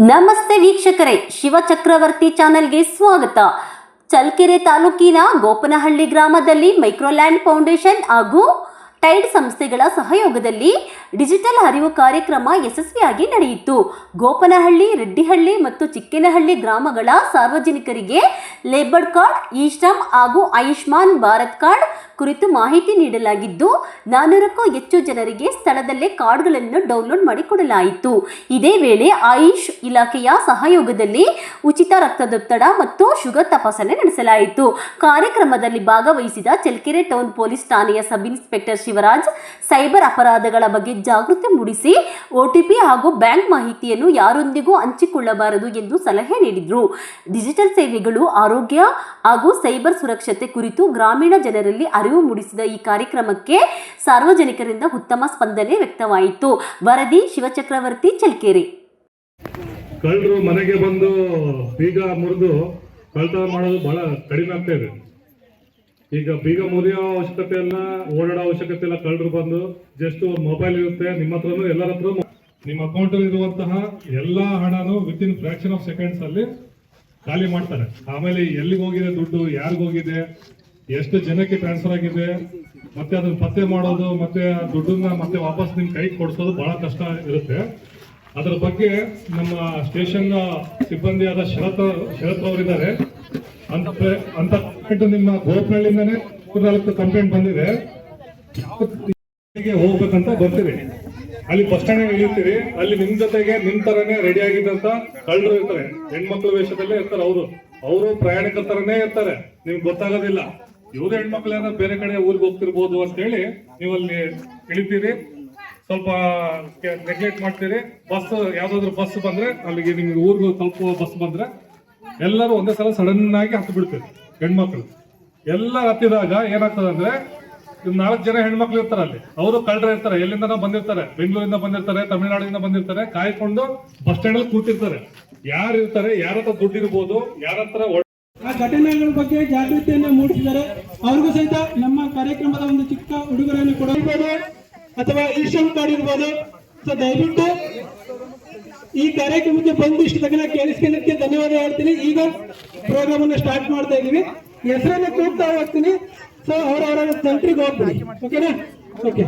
ನಮಸ್ತೆ ವೀಕ್ಷಕರೇ, ಶಿವಚಕ್ರವರ್ತಿ ಚಾನೆಲ್ಗೆ ಸ್ವಾಗತ. ಚಳ್ಳಕೆರೆ ತಾಲೂಕಿನ ಗೋಪನಹಳ್ಳಿ ಗ್ರಾಮದಲ್ಲಿ ಮೈಕ್ರೋಲ್ಯಾಂಡ್ ಫೌಂಡೇಶನ್ ಹಾಗೂ ಟೈಡ್ ಸಂಸ್ಥೆಗಳ ಸಹಯೋಗದಲ್ಲಿ ಡಿಜಿಟಲ್ ಅರಿವು ಕಾರ್ಯಕ್ರಮ ಯಶಸ್ವಿಯಾಗಿ ನಡೆಯಿತು. ಗೋಪನಹಳ್ಳಿ, ರೆಡ್ಡಿಹಳ್ಳಿ ಮತ್ತು ಚಿಕ್ಕೇನಹಳ್ಳಿ ಗ್ರಾಮಗಳ ಸಾರ್ವಜನಿಕರಿಗೆ ಲೇಬರ್ ಕಾರ್ಡ್, ಇ-ಶ್ರಮ್ ಹಾಗೂ ಆಯುಷ್ಮಾನ್ ಭಾರತ್ ಕಾರ್ಡ್ ಕುರಿತು ಮಾಹಿತಿ ನೀಡಲಾಗಿದ್ದು 400ಕ್ಕೂ ಹೆಚ್ಚು ಜನರಿಗೆ ಸ್ಥಳದಲ್ಲೇ ಕಾರ್ಡ್ಗಳನ್ನು ಡೌನ್ಲೋಡ್ ಮಾಡಿಕೊಡಲಾಯಿತು. ಇದೇ ವೇಳೆ ಆಯುಷ್ ಇಲಾಖೆಯ ಸಹಯೋಗದಲ್ಲಿ ಉಚಿತ ರಕ್ತದೊತ್ತಡ ಮತ್ತು ಶುಗರ್ ತಪಾಸಣೆ ನಡೆಸಲಾಯಿತು. ಕಾರ್ಯಕ್ರಮದಲ್ಲಿ ಭಾಗವಹಿಸಿದ ಚಳ್ಳಕೆರೆ ಟೌನ್ ಪೊಲೀಸ್ ಠಾಣೆಯ ಸಬ್ ಇನ್ಸ್ಪೆಕ್ಟರ್ ಶಿವರಾಜ್, ಸೈಬರ್ ಅಪರಾಧಗಳ ಬಗ್ಗೆ ಜಾಗೃತಿ ಮೂಡಿಸಿ OTP ಹಾಗೂ ಬ್ಯಾಂಕ್ ಮಾಹಿತಿಯನ್ನು ಯಾರೊಂದಿಗೂ ಹಂಚಿಕೊಳ್ಳಬಾರದು ಎಂದು ಸಲಹೆ ನೀಡಿದರು. ಡಿಜಿಟಲ್ ಸೇವೆಗಳು, ಆರೋಗ್ಯ ಹಾಗೂ ಸೈಬರ್ ಸುರಕ್ಷತೆ ಕುರಿತು ಗ್ರಾಮೀಣ ಜನರಲ್ಲಿ ಅರಿವು ಮೂಡಿಸಿದ ಈ ಕಾರ್ಯಕ್ರಮಕ್ಕೆ ಸಾರ್ವಜನಿಕರಿಂದ ಉತ್ತಮ ಸ್ಪಂದನೆ ವ್ಯಕ್ತವಾಯಿತು. ವರದಿ ಶಿವಚಕ್ರವರ್ತಿ, ಚಳ್ಳಕೆರೆ. ಕಳ್ಳರು ಮನೆಗೆ ಬಂದು ಬೀಗ ಮುರಿದು ಕಳ್ತನ ಮಾಡೋದು ಬಹಳ ಕಡಿಮೆ ಆಗ್ತಾ ಇದೆ. ಈಗ ಬೀಗ ಮುರಿಯೋ ಅವಶ್ಯಕತೆ ಇಲ್ಲ, ಓಡಾಡೋ ಅವಶ್ಯಕತೆ ಇಲ್ಲ. ಕಳ್ಳರು ಬಂದು ಜಸ್ಟ್ ಮೊಬೈಲ್ ಇರುತ್ತೆ ನಿಮ್ಮ ಹತ್ರನೂ, ಎಲ್ಲರ ಹತ್ರ ನಿಮ್ಮ ಅಕೌಂಟ್ ಅಲ್ಲಿ ಇರುವಂತಹ ಎಲ್ಲಾ ಹಣನು ವಿತಿನ್ ಫ್ರಾಕ್ಷನ್ ಆಫ್ ಸೆಕೆಂಡ್ಸ್ ಅಲ್ಲಿ ಖಾಲಿ ಮಾಡ್ತಾರೆ. ಆಮೇಲೆ ಎಲ್ಲಿಗೆ ಹೋಗಿದೆ ದುಡ್ಡು, ಯಾರಿಗ ಹೋಗಿದೆ, ಎಷ್ಟು ಜನಕ್ಕೆ ಟ್ರಾನ್ಸ್ಫರ್ ಆಗಿದೆ, ಮತ್ತೆ ಅದನ್ನ ಪತ್ತೆ ಮಾಡೋದು, ಮತ್ತೆ ಆ ದುಡ್ಡನ್ನ ಮತ್ತೆ ವಾಪಸ್ ನಿಮ್ ಕೈಗೆ ಕೊಡಿಸೋದು ಬಹಳ ಕಷ್ಟ ಇರುತ್ತೆ. ಅದರ ಬಗ್ಗೆ ನಮ್ಮ ಸ್ಟೇಷನ್ ಸಿಬ್ಬಂದಿಯಾದ ಶರತ್ ಅವರಿದ್ದಾರೆ. ಅಂತ ನಿಮ್ಮ ಗೋಪನಹಳ್ಳಿಯಿಂದಾನೆ 4 ಕಂಪ್ಲೇಂಟ್ ಬಂದಿದೆ. ಹೋಗ್ಬೇಕಂತ ಬರ್ತೀರಿ, ಅಲ್ಲಿ ಬಸ್ ಸ್ಟ್ಯಾಂಡ್ ಇಳಿತೀರಿ, ಅಲ್ಲಿ ನಿಮ್ ಜೊತೆಗೆ ನಿಮ್ ತರನೇ ರೆಡಿ ಆಗಿದ್ದಂತ ಕಳ್ಳರು ಇರ್ತಾರೆ, ಹೆಣ್ಮಕ್ಳು ವೇಷದಲ್ಲೇ ಇರ್ತಾರೆ. ಅವರು ಪ್ರಯಾಣಿಕರ ತರನೇ ಇರ್ತಾರೆ, ನಿಮ್ಗೆ ಗೊತ್ತಾಗೋದಿಲ್ಲ. ಇವ್ರು ಹೆಣ್ಮಕ್ಳು ಏನಾದ್ರು ಬೇರೆ ಕಡೆ ಊರಿಗೆ ಹೋಗ್ತಿರ್ಬೋದು ಅಂತ ಹೇಳಿ ನೀವು ಅಲ್ಲಿ ಇಳಿತೀರಿ, ಸ್ವಲ್ಪ ನೆಗ್ಲೆಕ್ಟ್ ಮಾಡ್ತೀರಿ. ಬಸ್ ಯಾವ್ದಾದ್ರು ಬಸ್ ಬಂದ್ರೆ, ಅಲ್ಲಿಗೆ ನಿಮ್ಗೆ ಊರಿಗೆ ತಲುಪುವ ಬಸ್ ಬಂದ್ರೆ ಎಲ್ಲರೂ ಒಂದೇ ಸಲ ಸಡನ್ ಆಗಿ ಹತ್ತು ಬಿಡ್ತೀರಿ. ಹೆಣ್ಮಕ್ಳು ಎಲ್ಲ ಹತ್ತಿದಾಗ ಏನಾಗ್ತದೆ ಅಂದ್ರೆ, 4 ಜನ ಹೆಣ್ಮಕ್ಳು ಇರ್ತಾರೆ ಅಲ್ಲಿ, ಅವರು ಕಳ್ಳರು ಇರ್ತಾರೆ, ಎಲ್ಲಿಂದ ಬಂದಿರ್ತಾರೆ, ಬೆಂಗಳೂರಿಂದ ಬಂದಿರ್ತಾರೆ, ತಮಿಳುನಾಡಿಂದ ಬಂದಿರ್ತಾರೆ, ಕಾಯ್ಕೊಂಡು ಬಸ್ ಸ್ಟ್ಯಾಂಡ್ ಅಲ್ಲಿ ಕೂತಿರ್ತಾರೆ. ಯಾರು ಇರ್ತಾರೆ, ಯಾರ ಹತ್ರ ದುಡ್ಡು ಇರ್ಬೋದು, ಯಾರ ಹತ್ರ ಆ ಘಟನೆಗಳ ಬಗ್ಗೆ ಜಾಗೃತಿಯನ್ನು ಮೂಡಿಸಿದ್ದಾರೆ. ಅವ್ರಿಗೂ ಸಹಿತ ನಮ್ಮ ಕಾರ್ಯಕ್ರಮದ ಒಂದು ಚಿಕ್ಕ ಉಡುಗೊರೆಯನ್ನು ಕೊಡಬಹುದು, ಅಥವಾ ಇ-ಶ್ರಮ್ ಕಾರ್ಡ್ ಇರ್ಬೋದು. ಸೊ ದಯವಿಟ್ಟು ಈ ಕಾರ್ಯಕ್ರಮಕ್ಕೆ ಬಂದು ಇಷ್ಟು ತನಕ ಕೇಳಿಸ್ಕೊಳ್ಳೋದಕ್ಕೆ ಧನ್ಯವಾದ ಹೇಳ್ತೀನಿ. ಈಗ ಪ್ರೋಗ್ರಾಮ್ ಅನ್ನು ಸ್ಟಾರ್ಟ್ ಮಾಡ್ತಾ ಇದೀವಿ. ಹೆಸರನ್ನು ಕೂಗ್ತಾ ಹೋಗ್ತೀನಿ. ಸೊ ಅವರವರ ಸೆಂಟ್ರಿಗೆ ಹೋಗ್ಬಿಡಿ. ಓಕೆನಾ? ಓಕೆ.